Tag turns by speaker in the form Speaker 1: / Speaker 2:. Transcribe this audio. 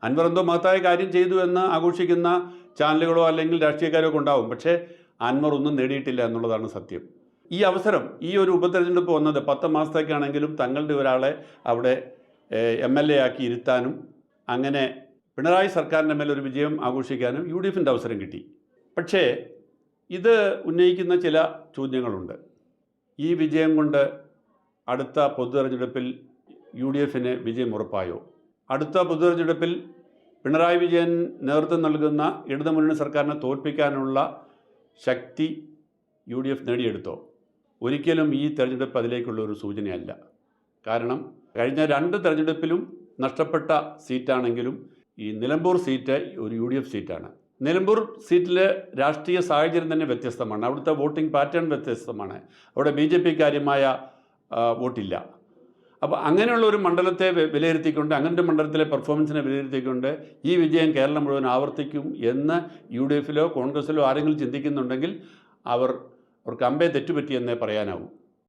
Speaker 1: അൻവർ എന്തോ മഹത്തായ കാര്യം ചെയ്തു എന്ന് ആഘോഷിക്കുന്ന ചാനലുകളോ അല്ലെങ്കിൽ രാഷ്ട്രീയക്കാരോ ഒക്കെ ഉണ്ടാവും. പക്ഷേ അൻവർ ഒന്നും നേടിയിട്ടില്ല എന്നുള്ളതാണ് സത്യം. ഈ അവസരം, ഈ ഒരു ഉപതെരഞ്ഞെടുപ്പ് വന്നത് 10 മാസത്തേക്കാണെങ്കിലും തങ്ങളുടെ ഒരാളെ അവിടെ MLA ആക്കി ഇരുത്താനും അങ്ങനെ പിണറായി സർക്കാരിൻ്റെ മേലൊരു വിജയം ആഘോഷിക്കാനും UDFൻ്റെ അവസരം കിട്ടി. പക്ഷേ ഇത് ഉന്നയിക്കുന്ന ചില ചോദ്യങ്ങളുണ്ട്. ഈ വിജയം കൊണ്ട് അടുത്ത പൊതുതെരഞ്ഞെടുപ്പിൽ UDFന് വിജയം ഉറപ്പായോ? അടുത്ത പൊതുതെരഞ്ഞെടുപ്പിൽ പിണറായി വിജയൻ നേതൃത്വം നൽകുന്ന ഇടതുമുന്നണി സർക്കാരിനെ തോൽപ്പിക്കാനുള്ള ശക്തി UDF നേടിയെടുത്തോ? ഒരിക്കലും ഈ തെരഞ്ഞെടുപ്പ് അതിലേക്കുള്ള ഒരു സൂചനയല്ല. കാരണം കഴിഞ്ഞ 2 തെരഞ്ഞെടുപ്പിലും നഷ്ടപ്പെട്ട സീറ്റാണെങ്കിലും ഈ നിലമ്പൂർ സീറ്റ് ഒരു UDF സീറ്റാണ്. നിലമ്പൂർ സീറ്റിലെ രാഷ്ട്രീയ സാഹചര്യം തന്നെ വ്യത്യസ്തമാണ്. അവിടുത്തെ വോട്ടിംഗ് പാറ്റേൺ വ്യത്യസ്തമാണ്. അവിടെ BJP കാര്യമായ വോട്ടില്ല. അപ്പോൾ അങ്ങനെയുള്ള ഒരു മണ്ഡലത്തെ വിലയിരുത്തിക്കൊണ്ട്, അങ്ങനത്തെ മണ്ഡലത്തിലെ പെർഫോമൻസിനെ വിലയിരുത്തിക്കൊണ്ട് ഈ വിജയം കേരളം മുഴുവൻ ആവർത്തിക്കും എന്ന് UDFലോ കോൺഗ്രസ്സിലോ ആരെങ്കിലും ചിന്തിക്കുന്നുണ്ടെങ്കിൽ അവർക്ക് അമ്പേ തെറ്റുപറ്റിയെന്നേ പറയാനാവും.